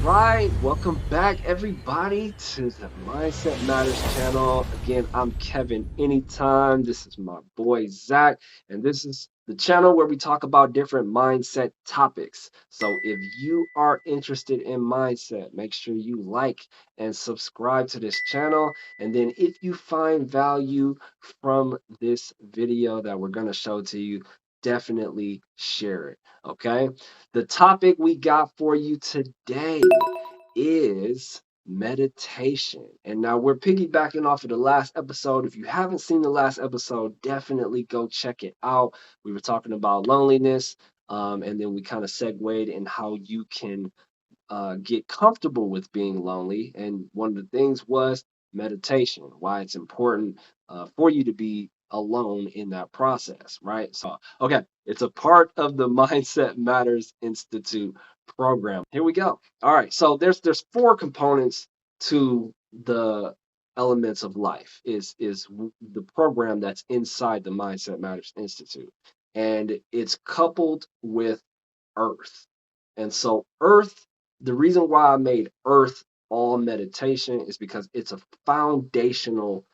Right. Welcome back, everybody, to the Mindset Matters channel. Again, I'm Kevin Anytime. This is my boy, Zach, and this is the channel where we talk about different mindset topics. So if you are interested in mindset, make sure you like and subscribe to this channel. And then if you find value from this video that we're going to show to you, definitely share it. Okay. The topic we got for you today is meditation. And now we're piggybacking off of the last episode. If you haven't seen the last episode, definitely go check it out. We were talking about loneliness, and then we kind of segued in how you can get comfortable with being lonely. And one of the things was meditation, why it's important for you to be alone in that process, right? So, okay, it's a part of the Mindset Matters Institute program. Here we go. All right, so there's four components to the elements of life is the program that's inside the Mindset Matters Institute, and it's coupled with earth. And so earth, the reason why I made earth all meditation is because it's a foundational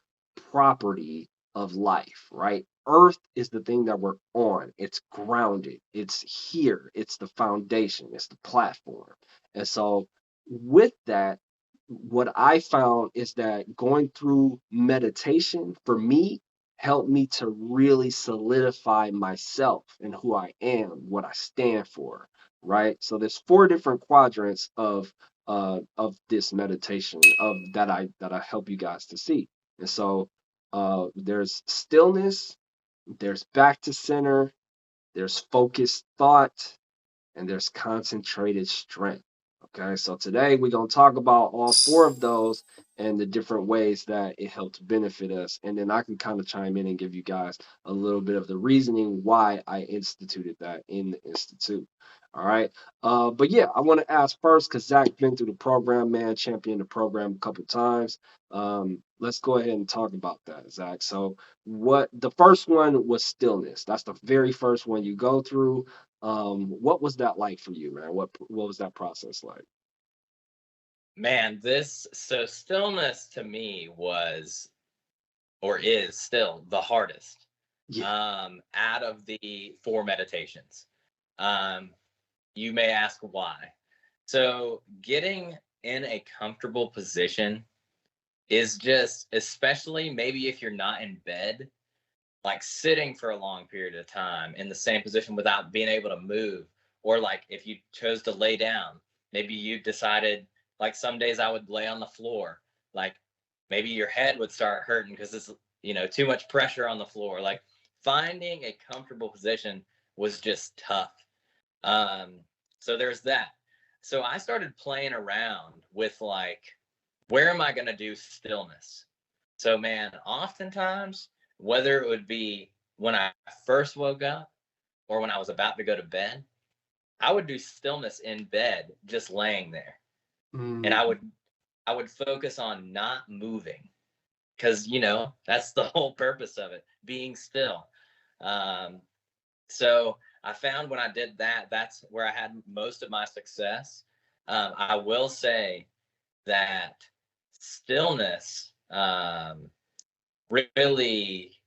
property of life, right? Earth is the thing that we're on. It's grounded. It's here. It's the foundation. It's the platform. And so with that, what I found is that going through meditation for me helped me to really solidify myself and who I am, what I stand for, right? So there's four different quadrants of this meditation of that I help you guys to see. And so there's stillness, there's back to center, there's focused thought, and there's concentrated strength. Okay, so today we're going to talk about all four of those and the different ways that it helps benefit us. And then I can kind of chime in and give you guys a little bit of the reasoning why I instituted that in the Institute. All right. But yeah, I want to ask first because Zach's been through the program, man, championed the program a couple times. Let's go ahead and talk about that, Zach. So, what the first one was stillness. That's the very first one you go through. What was that like for you, man? What was that process like? Man, this so stillness to me was or is still the hardest Yeah. out of the four meditations. Um, you may ask why. So, getting in a comfortable position is just, especially maybe if you're not in bed, like sitting for a long period of time in the same position without being able to move, or like if you chose to lay down, maybe you decided, like some days I would lay on the floor, like maybe your head would start hurting because it's too much pressure on the floor. Like finding a comfortable position was just tough. um so there's that. So I started playing around with, like, where am I going to do stillness? So, man, oftentimes, whether it would be when I first woke up or when I was about to go to bed, I would do stillness in bed, just laying there. And Mm, I would focus on not moving, because, that's the whole purpose of it, being still. Um, so I found when I did that, that's where I had most of my success. I will say that stillness really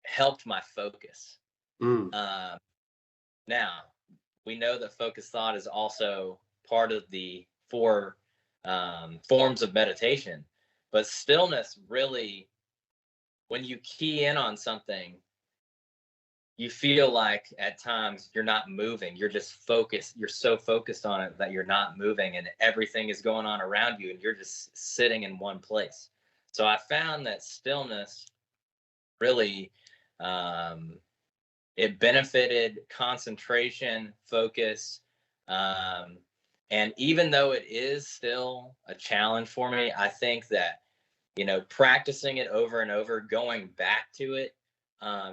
helped my focus. mm, Um, Now, we know that focused thought is also part of the four forms of meditation, but stillness really, when you key in on something, you feel like at times you're not moving. You're just focused. You're so focused on it that you're not moving, and everything is going on around you, and you're just sitting in one place. So I found that stillness really, um, it benefited concentration, focus, um, and even though it is still a challenge for me, I think that practicing it over and over, going back to it,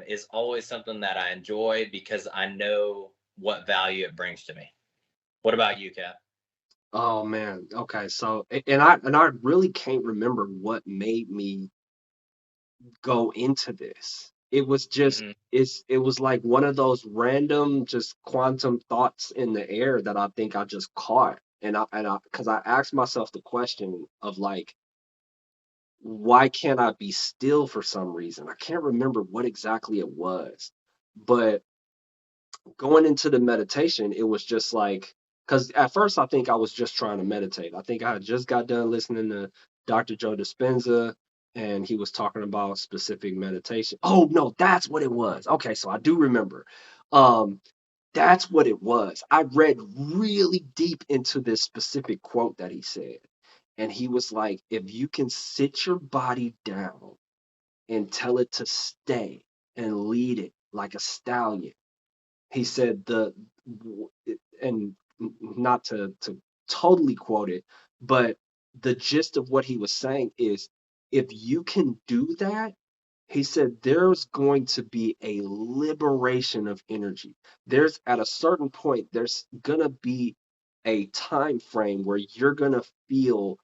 is always something that I enjoy because I know what value it brings to me. What about you, Cap? oh man. Okay. So and I really can't remember what made me go into this. It was just Hmm. it was like one of those random just quantum thoughts in the air that I think I just caught. because I asked myself the question of like, why can't I be still for some reason? I can't remember what exactly it was, but going into the meditation, it was just like, because at first I think I was just trying to meditate. I think I had just got done listening to Dr. Joe Dispenza, and he was talking about specific meditation. Oh no, that's what it was. Okay, so I do remember. Um, that's what it was. I read really deep into this specific quote that he said. And he was like, if you can sit your body down and tell it to stay and lead it like a stallion, he said and not to totally quote it, but the gist of what he was saying is, if you can do that, he said, there's going to be a liberation of energy. There's at a certain point, there's gonna be a time frame where you're gonna feel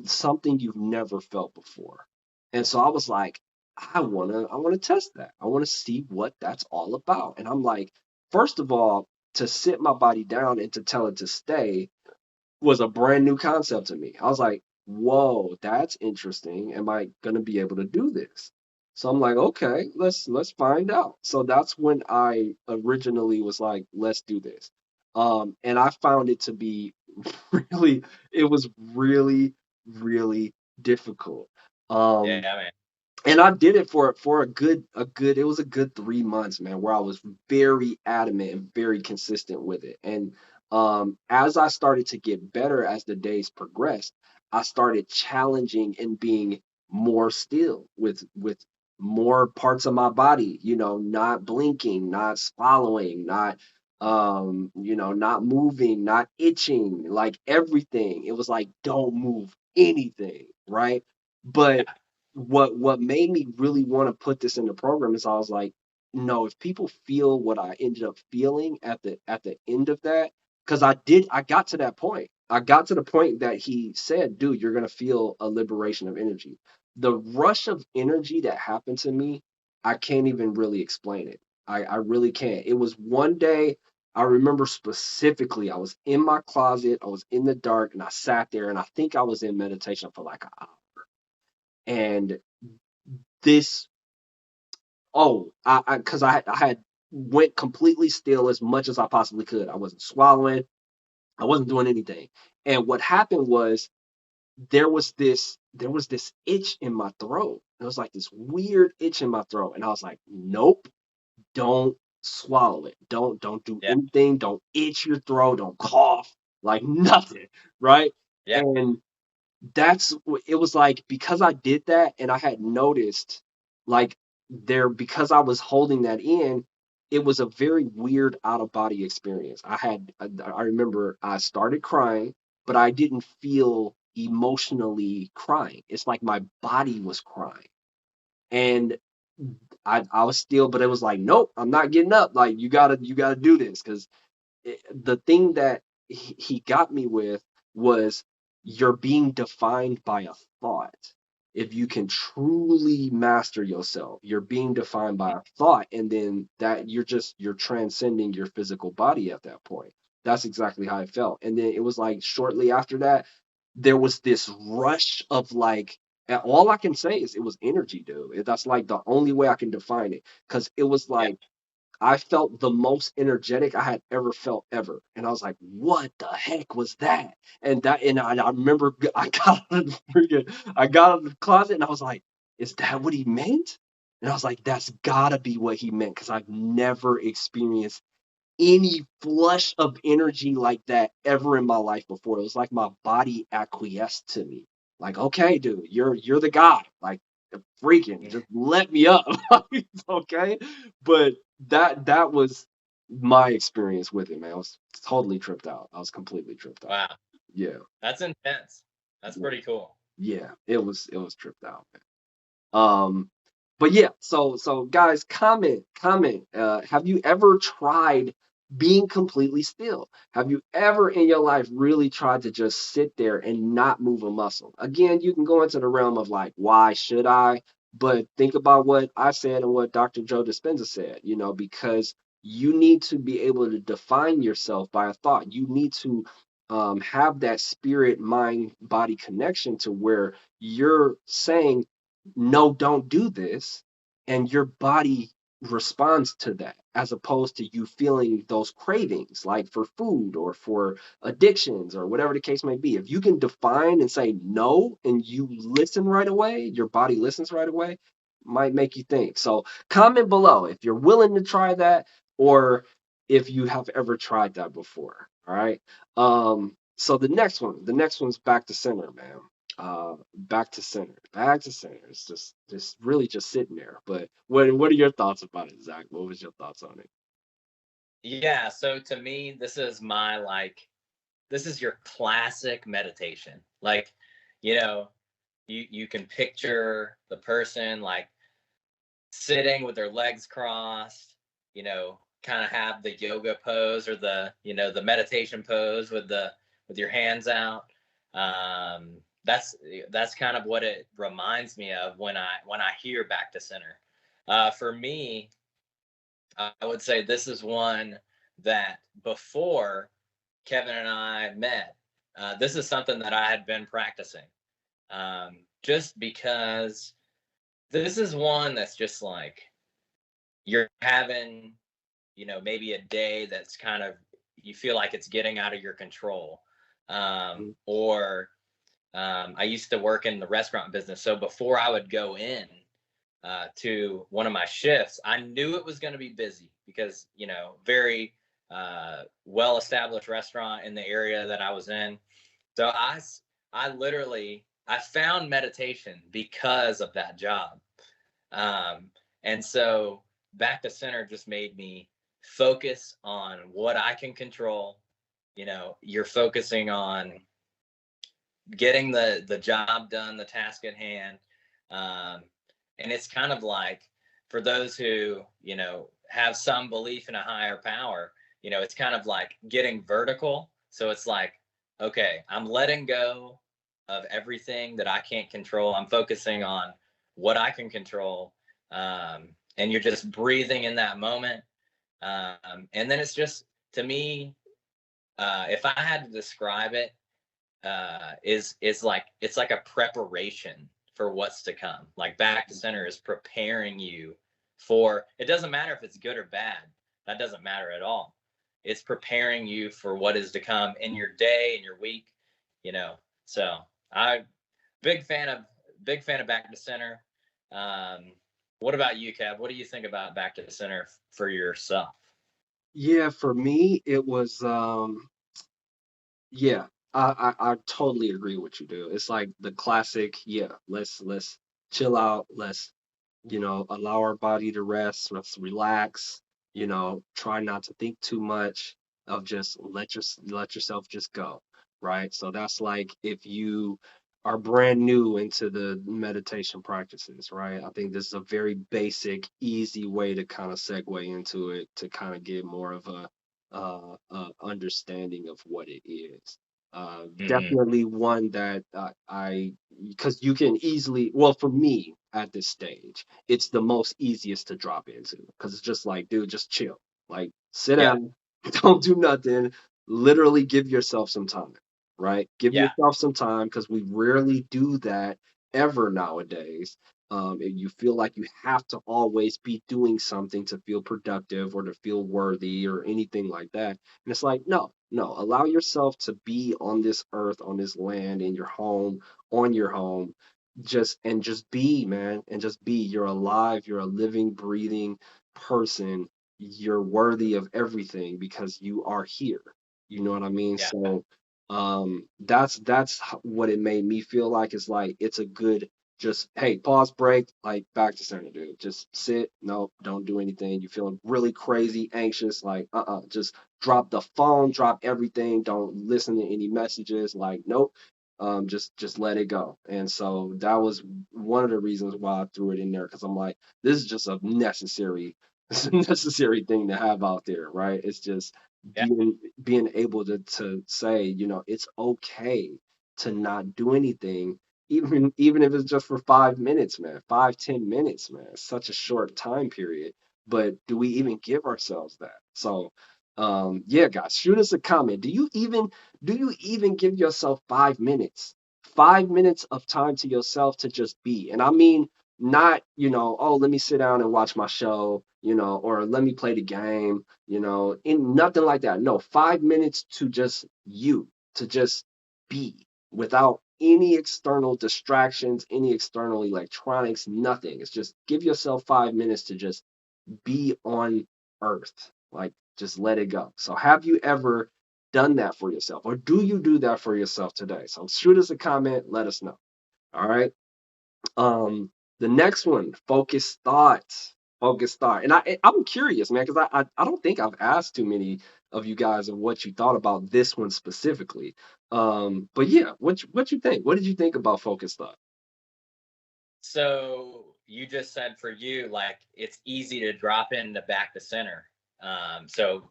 something you've never felt before. And so I was like, I wanna test that. I wanna see what that's all about. And I'm like, first of all, to sit my body down and to tell it to stay was a brand new concept to me. I was like, whoa, that's interesting. Am I gonna be able to do this? So I'm like, okay, let's find out. So that's when I originally was like, let's do this. And I found it to be really, it was really, really difficult. Yeah, Um, man. and I did it for a good it was a good 3 months, man, where I was very adamant and very consistent with it. And as I started to get better as the days progressed, I started challenging and being more still with more parts of my body, not blinking, not swallowing, not moving, not itching, like everything. It was like, don't move anything, right? But what made me really want to put this in the program is I was like, no, if people feel what I ended up feeling at the end of that, because I got to that point. I got to the point that he said, dude, you're gonna feel a liberation of energy. The rush of energy that happened to me, I can't even really explain it. I really can't. It was one day, I remember specifically, I was in my closet, I was in the dark, and I sat there, and I think I was in meditation for like an hour. And this because I had went completely still as much as I possibly could. I wasn't swallowing, I wasn't doing anything. And what happened was, there was this itch in my throat. It was like this weird itch in my throat, and I was like, nope, don't swallow it, don't do Yeah. anything, don't itch your throat, don't cough, like nothing, right? Yeah. And it was like, because I did that and I had noticed, like, because I was holding that in, it was a very weird out of body experience. I remember I started crying, but I didn't feel emotionally crying. It's like my body was crying. And I was still, but it was like, nope, I'm not getting up. Like, you gotta do this, because the thing that he got me with was, you're being defined by a thought. If you can truly master yourself, you're being defined by a thought, and then that you're transcending your physical body at that point. That's exactly how I felt. And then it was like, shortly after that, there was this rush of like, and all I can say is it was energy, dude. That's like the only way I can define it. Because it was Yeah. like, I felt the most energetic I had ever felt ever. And I was like, what the heck was that? And I remember I got out of the closet and I was like, is that what he meant? And I was like, that's gotta be what he meant, because I've never experienced any flush of energy like that ever in my life before. It was like my body acquiesced to me. Like, okay, dude, you're the guy. Like, freaking just let me up. Okay. But that was my experience with it, man. I was totally tripped out. I was completely tripped out. Wow. Yeah. That's intense. That's Yeah. pretty cool. Yeah. It was tripped out, man. Um, but yeah, so guys, comment. Have you ever tried being completely still? Have you ever in your life really tried to just sit there and not move a muscle? Again, you can go into the realm of like, why should I? But think about what I said and what Dr. Joe Dispenza said, because you need to be able to define yourself by a thought. You need to have that spirit mind body connection to where you're saying no, don't do this, and your body responds to that, as opposed to you feeling those cravings like for food or for addictions or whatever the case may be. If you can define and say no and you listen right away, your body listens right away, might make you think. So comment below if you're willing to try that, or if you have ever tried that before. All right. So the next one's back to center, man. Back to center, back to center. It's just really just sitting there. But what are your thoughts about it, Zach? What was your thoughts on it? Yeah. So to me, this is your classic meditation. Like, you know, you can picture the person like sitting with their legs crossed, kind of have the yoga pose or the meditation pose with your hands out. Um, that's that's kind of what it reminds me of when I hear back to center. For me, I would say this is one that before Kevin and I met, this is something that I had been practicing. Just because this is one that's just like you're having, maybe a day that's kind of, you feel like it's getting out of your control. Mhm. Or I used to work in the restaurant business. So before I would go in to one of my shifts, I knew it was going to be busy because, very well established restaurant in the area that I was in. So I literally, I found meditation because of that job. Um, and so back to center just made me focus on what I can control. You're focusing on getting the job done, the task at hand. Um, and it's kind of like for those who, have some belief in a higher power, it's kind of like getting vertical. So it's like, okay, I'm letting go of everything that I can't control. I'm focusing on what I can control. And you're just breathing in that moment. And then it's just, to me, if I had to describe it, is like it's like a preparation for what's to come. Like back to center is preparing you for, it doesn't matter if it's good or bad. That doesn't matter at all. It's preparing you for what is to come in your day and your week, you know. So I big fan of big fan of back to center. Um, what about you, Kev? What do you think about back to center for yourself? Yeah, for me, it was yeah, I totally agree with you, dude. It's like the classic, yeah, let's chill out, let's, allow our body to rest, let's relax, try not to think too much, of just let yourself just go, right? So that's like if you are brand new into the meditation practices, right? I think this is a very basic, easy way to kind of segue into it to kind of get more of a understanding of what it is. Mm-hmm. Definitely one that because you can easily, well, for me at this stage, it's the most easiest to drop into because it's just like, dude, just chill, like sit Yeah. down, don't do nothing, literally give yourself some time, right? Give Yeah. yourself some time because we rarely do that ever nowadays. And you feel like you have to always be doing something to feel productive or to feel worthy or anything like that. And it's like, no, no, allow yourself to be on this earth, on this land, in your home, on your home, just be, man, and just be. You're alive, you're a living, breathing person. You're worthy of everything because you are here. You know what I mean? Yeah. So that's what it made me feel like. It's like it's a good, just, hey, pause, break, like back to center, dude. Just sit, no, don't do anything. You feeling really crazy, anxious, like just drop the phone, drop everything, don't listen to any messages, like nope. Just let it go. And so that was one of the reasons why I threw it in there, because I'm like, this is just a necessary it's a necessary thing to have out there, right? It's just Yeah. being able to say, it's okay to not do anything, even if it's just for 5 minutes, man. 5, 10 minutes, man. It's such a short time period. But do we even give ourselves that? So Yeah, guys, shoot us a comment. Do you even give yourself 5 minutes? 5 minutes of time to yourself to just be. And I mean not, oh, let me sit down and watch my show, or let me play the game, in nothing like that. No, 5 minutes to just you, to just be without any external distractions, any external electronics, nothing. It's just give yourself 5 minutes to just be on earth. Like, just let it go. So, have you ever done that for yourself? Or do you do that for yourself today? So, shoot us a comment, let us know. All right. Um, the next one, focus thoughts. Focus thought. And I'm curious, man, because I don't think I've asked too many of you guys of what you thought about this one specifically. But yeah, what you think? What did you think about focus thought? So you just said for you, like it's easy to drop into back to center. So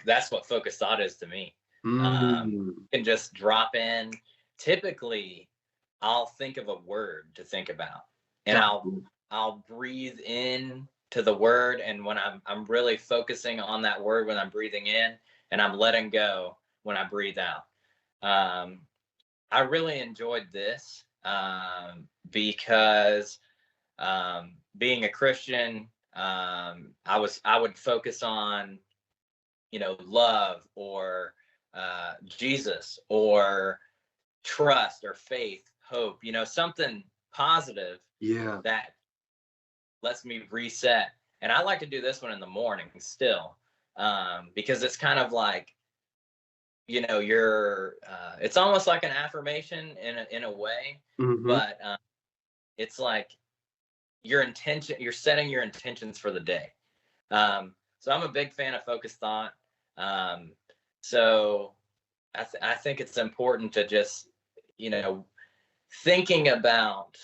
that's what focus thought is to me. Mm, You can just drop in. Typically, I'll think of a word to think about, and got I'll breathe in to the word, and when I'm really focusing on that word when I'm breathing in, and I'm letting go when I breathe out. Um, I really enjoyed this because being a Christian, I would focus on love or Jesus or trust or faith, hope, something positive yeah. that lets me reset. And I like to do this one in the morning still because it's kind of like you're it's almost like an affirmation in a way, Hmm. but it's like you're setting your intentions for the day. So I'm a big fan of focused thought. um, so I think it's important to just you know thinking about,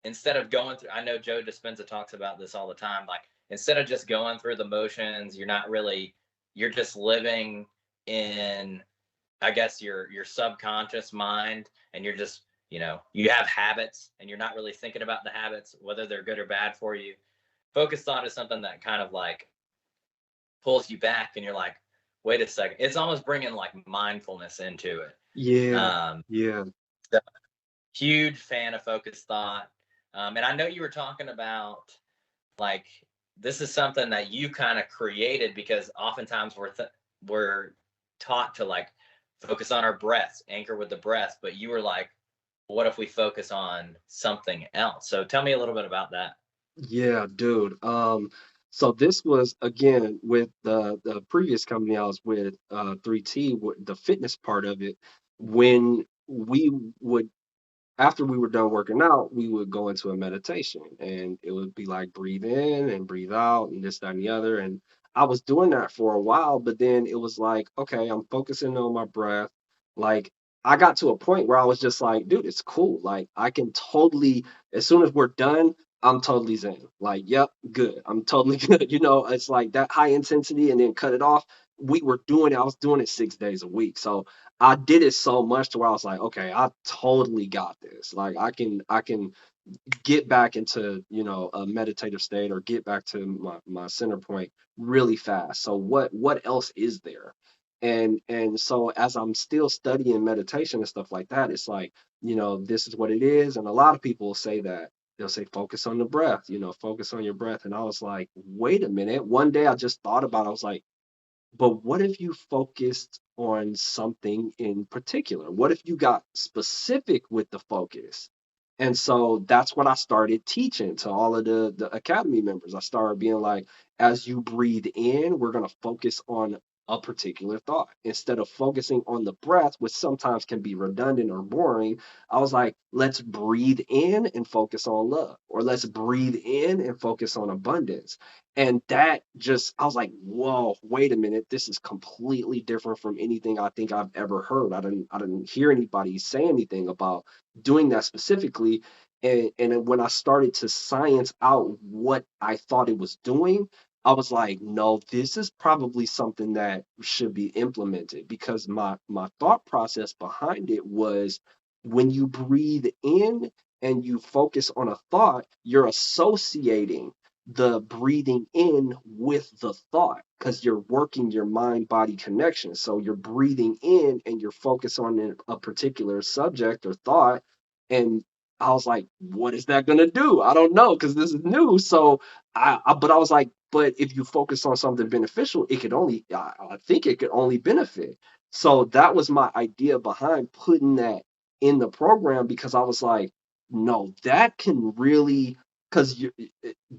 instead of going through, I know Joe Dispenza talks about this all the time, like instead of just going through the motions, you're just living in, I guess, your subconscious mind, and you're just you have habits and you're not really thinking about the habits, whether they're good or bad for you. Focus thought is something that kind of like pulls you back, and you're like, wait a second. It's almost bringing like mindfulness into it. Yeah. um Yeah. so huge fan of focus thought. And I know you were talking about, like, this is something that you kind of created because oftentimes we're taught to like focus on our breaths, anchor with the breath, but you were like, what if we focus on something else? So tell me a little bit about that. Yeah, dude. So this was again with the previous company I was with, 3T, with the fitness part of it. When we would after we were done working out, we would go into a meditation, and it would be like breathe in and breathe out and this, that, and the other. And I was doing that for a while, but then it was like, okay, I'm focusing on my breath. Like, I got to a point where I was just like, dude, it's cool. Like, I can totally, as soon as we're done, I'm totally zen. Like, yep, good. I'm totally good. It's like that high intensity and then cut it off. I was doing it 6 days a week. So I did it so much to where I was like, okay, I totally got this. Like, I can get back into, a meditative state, or get back to my center point really fast. So what else is there? And so as I'm still studying meditation and stuff like that, it's like, this is what it is. And a lot of people will say that. They'll say, focus on the breath, focus on your breath. And I was like, wait a minute. One day I just thought about it. I was like, but what if you focused on something in particular? What if you got specific with the focus? And so that's what I started teaching to all of the academy members. I started being like, as you breathe in, we're going to focus on a particular thought instead of focusing on the breath, which sometimes can be redundant or boring. I was like, let's breathe in and focus on love, or let's breathe in and focus on abundance. And that just, I was like, whoa, wait a minute. This is completely different from anything I think I've ever heard. I didn't hear anybody say anything about doing that specifically. And then when I started to science out what I thought it was doing, I was like, no, this is probably something that should be implemented, because my thought process behind it was, when you breathe in and you focus on a thought, you're associating the breathing in with the thought because you're working your mind body connection. So you're breathing in and you're focused on a particular subject or thought. And I was like, what is that going to do? I don't know because this is new. So but I was like, but if you focus on something beneficial, it could only, I think it could only benefit. So that was my idea behind putting that in the program because I was like, no, that can really, because you,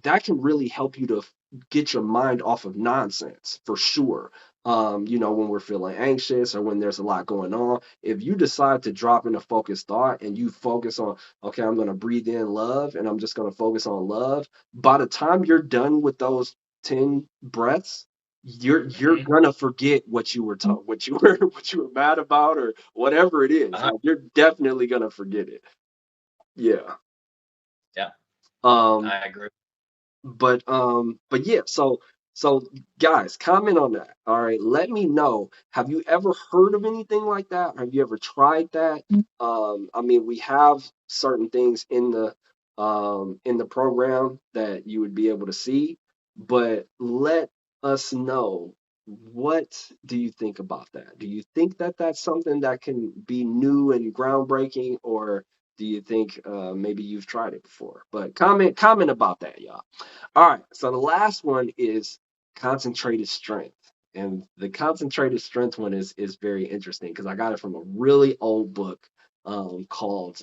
that can really help you to get your mind off of nonsense for sure. When we're feeling anxious or when there's a lot going on, if you decide to drop in a focused thought and you focus on, okay, I'm going to breathe in love and I'm just going to focus on love, by the time you're done with those 10 breaths, you're Hmm. gonna forget what you were taught, what you were what you were mad about or whatever it is. Uh-huh. Like you're definitely gonna forget it. Yeah. Yeah, Um, I agree. but yeah, so guys, comment on that. All right, let me know. Have you ever heard of anything like that? Have you ever tried that? I mean, we have certain things in the program that you would be able to see, but let us know, what do you think about that? Do you think that that's something that can be new and groundbreaking, or do you think maybe you've tried it before? But comment about that, y'all. All right, so the last one is concentrated strength. And the concentrated strength one is very interesting because I got it from a really old book called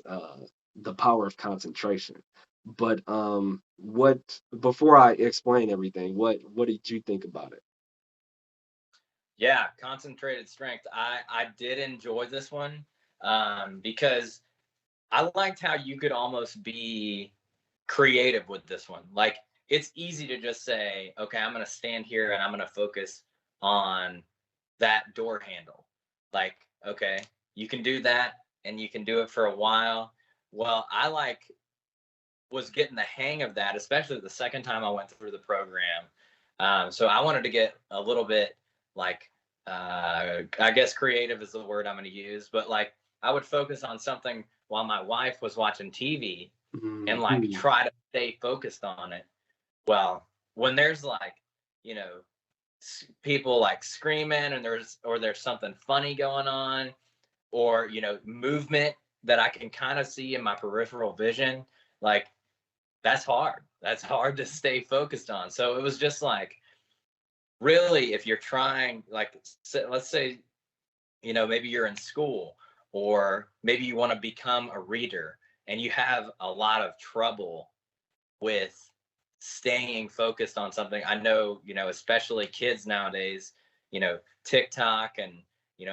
The Power of Concentration. But what before I explain everything, what did you think about it? Yeah, concentrated strength. I did enjoy this one because I liked how you could almost be creative with this one. Like it's easy to just say, okay, I'm going to stand here and I'm going to focus on that door handle. Like, okay, you can do that and you can do it for a while. Well, I was getting the hang of that, especially the second time I went through the program. So I wanted to get a little bit like, I guess creative is the word I'm going to use, but like I would focus on something while my wife was watching TV and like Mhm. try to stay focused on it. Well, when there's like, you know, people like screaming and there's something funny going on or, movement that I can kind of see in my peripheral vision, like that's hard. That's hard to stay focused on. So it was just like, really, if you're trying, like, let's say, maybe you're in school or maybe you want to become a reader and you have a lot of trouble with staying focused on something. I know, especially kids nowadays, TikTok and,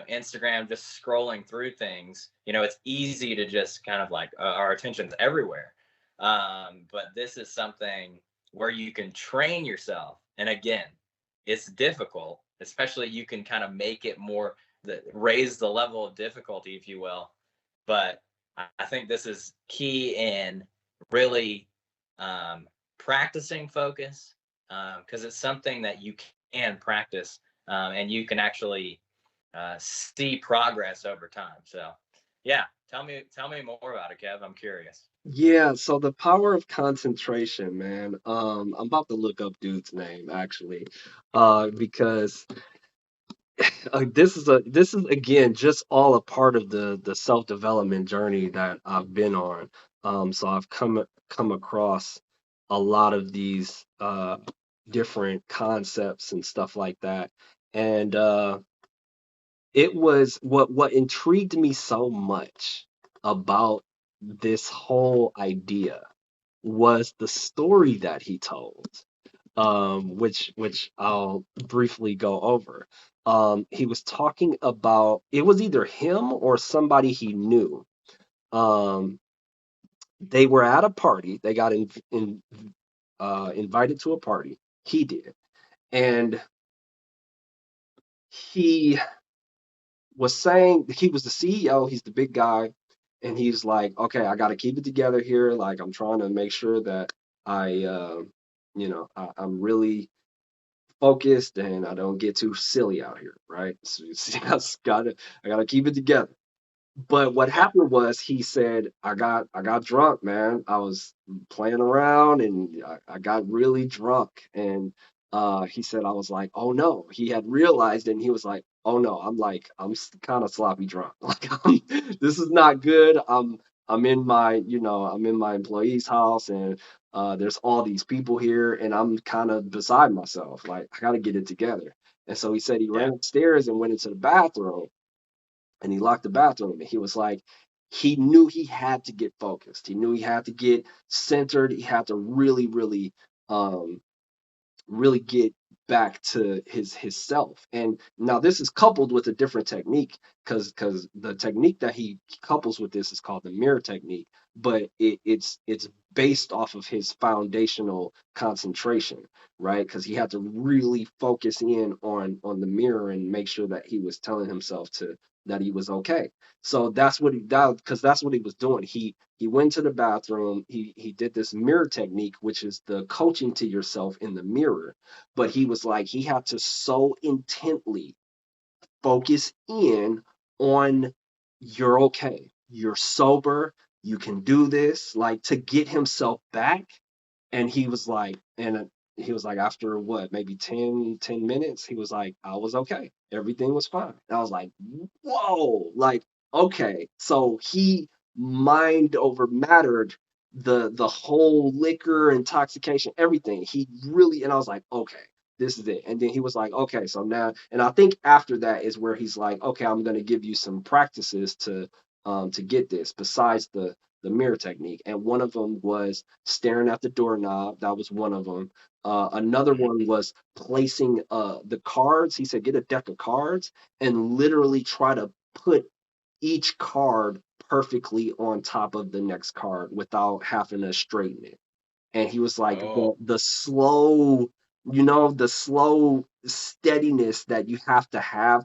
Instagram, just scrolling through things, it's easy to just kind of like our attention's everywhere. But this is something where you can train yourself. And again, it's difficult, especially you can kind of make it more, raise the level of difficulty, if you will. But I think this is key in really um, practicing focus because it's something that you can practice and you can actually see progress over time. So, yeah, tell me more about it, Kev. I'm curious. Yeah, so the power of concentration, man. I'm about to look up dude's name actually, because this is again just all a part of the self-development journey that I've been on. So I've come across a lot of these different concepts and stuff like that. And it was what intrigued me so much about this whole idea was the story that he told, which I'll briefly go over. He was talking about, it was either him or somebody he knew. Um, they were at a party. They got invited to a party. He did, and he was saying he was the CEO. He's the big guy, and he's like, okay, I got to keep it together here. Like I'm trying to make sure that I'm really focused and I don't get too silly out here, right? So, I gotta keep it together. But what Yeah. happened was he said, I got drunk, man. I was playing around and I got really drunk. And he said, I was like, oh no. He had realized and he was like, oh no, I'm kind of sloppy drunk. Like this is not good. I'm in my, I'm in my employee's house and there's all these people here and I'm kind of beside myself. Like I gotta get it together. And so he said he ran Yeah. upstairs and went into the bathroom and he locked the bathroom and he was like he knew he had to get focused, he knew he had to get centered, he had to um really get back to his self. And now this is coupled with a different technique because the technique that he couples with this is called the mirror technique, but it's based off of his foundational concentration, right? Because he had to really focus in on the mirror and make sure that he was telling himself to that he was okay. So that's what he did because that's what he was doing. He went to the bathroom. He did this mirror technique, which is the coaching to yourself in the mirror. But he was like he had to so intently focus in on you're okay, you're sober, you can do this, like to get himself back. And he was like, after what, maybe 10 minutes, he was like, I was okay. Everything was fine. And I was like, whoa, like, okay. So he mind over mattered the whole liquor, intoxication, everything. He really, and I was like, okay, this is it. And then he was like, okay, so now, and I think after that is where he's like, okay, I'm gonna give you some practices to get this besides the mirror technique. And one of them was staring at the doorknob. That was one of them. Another Mhm. one was placing the cards. He said, get a deck of cards and literally try to put each card perfectly on top of the next card without having to straighten it. And he was like, Oh, the slow, the slow steadiness that you have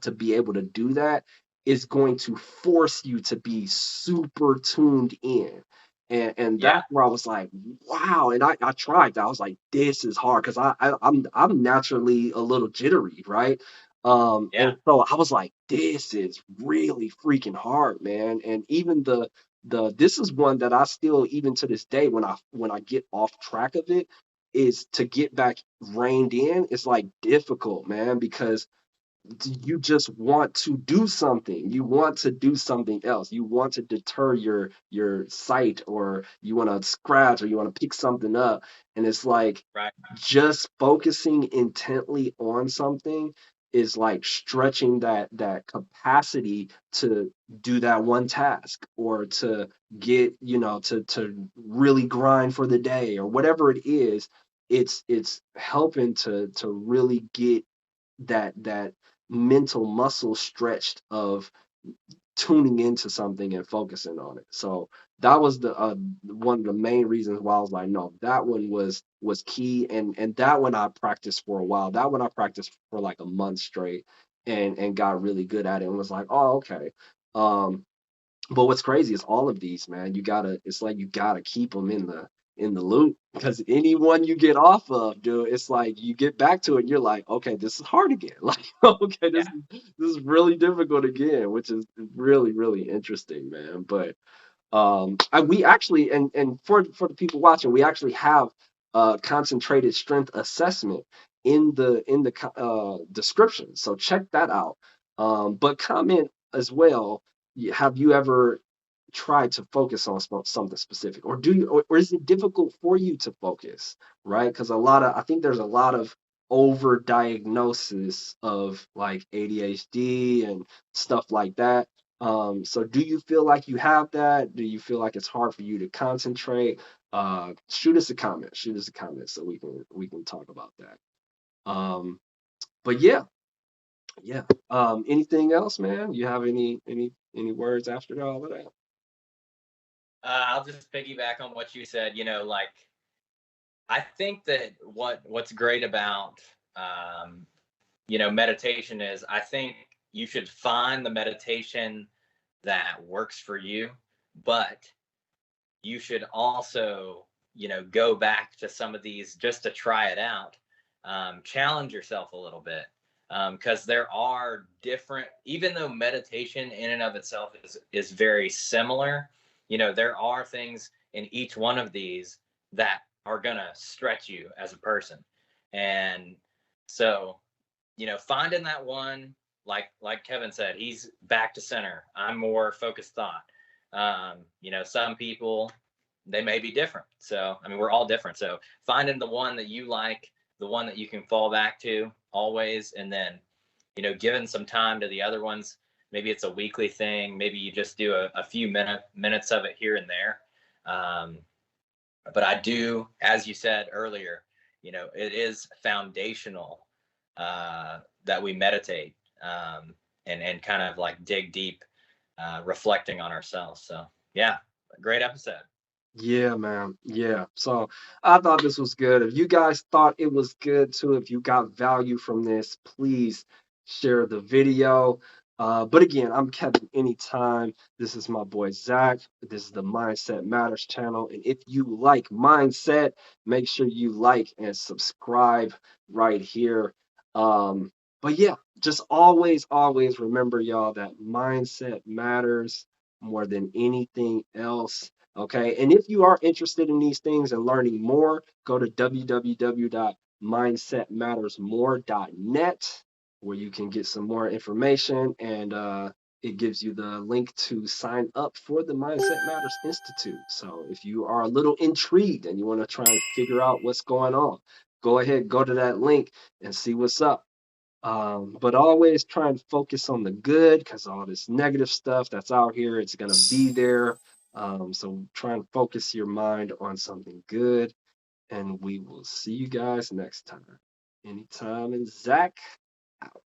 to be able to do that is going to force you to be super tuned in. And yeah. that's where I was like, wow. And I tried that. I was like, this is hard because I'm naturally a little jittery, right? Yeah. And so I was like, this is really freaking hard, man. And even the this is one that I still even to this day when I get off track of it is to get back reined in. It's like difficult, man, because you just want to do something. You want to do something else. You want to deter your sight, or you want to scratch, or you want to pick something up. And it's like Right. just focusing intently on something is like stretching that capacity to do that one task, or to get, to really grind for the day, or whatever it is. It's helping to really get that mental muscle stretched of tuning into something and focusing on it. So that was the one of the main reasons why I was like, no, that one was key. And that one I practiced for a while. That one I practiced for like a month straight and got really good at it and was like, oh, okay. Um, but what's crazy is all of these, man, it's like you gotta keep them in the loop, because anyone you get off of, dude, it's like you get back to it and you're like, okay, this is hard again. Like, okay, Yeah. this is really difficult again, which is really, really interesting, man. But we actually, and for the people watching, we actually have concentrated strength assessment in the description. So check that out. But comment as well. Have you ever tried to focus on something specific, or do you, or is it difficult for you to focus? Right? Because I think there's a lot of over diagnosis of like ADHD and stuff like that. So do you feel like you have that? Do you feel like it's hard for you to concentrate? Shoot us a comment. Shoot us a comment so we can talk about that. But yeah, yeah. Anything else, man? You have any words after all of that? I'll just piggyback on what you said. Like I think that what's great about um, meditation is I think you should find the meditation that works for you, but you should also, go back to some of these just to try it out. Challenge yourself a little bit. because there are different, even though meditation in and of itself is very similar, there are things in each one of these that are going to stretch you as a person. And so, finding that one, like Kevin said, he's back to center. I'm more focused thought. Some people, they may be different. So, I mean, we're all different. So finding the one that you like, the one that you can fall back to always, and then, giving some time to the other ones. Maybe it's a weekly thing. Maybe you just do a few minutes of it here and there. Um, but I do, as you said earlier, it is foundational that we meditate, and kind of like dig deep, reflecting on ourselves. So yeah, great episode. Yeah, man. Yeah. So I thought this was good. If you guys thought it was good too, if you got value from this, please share the video. But again, I'm Kevin anytime. This is my boy Zach. This is the Mindset Matters channel. And if you like mindset, make sure you like and subscribe right here. Um, but yeah, just always remember, y'all, that mindset matters more than anything else. Okay. And if you are interested in these things and learning more, go to www.mindsetmattersmore.net where you can get some more information, and it gives you the link to sign up for the Mindset Matters Institute. So if you are a little intrigued and you want to try and figure out what's going on, go ahead, go to that link and see what's up. But always try and focus on the good, because all this negative stuff that's out here, it's going to be there. So try and focus your mind on something good, and we will see you guys next time. Anytime, and Zach out.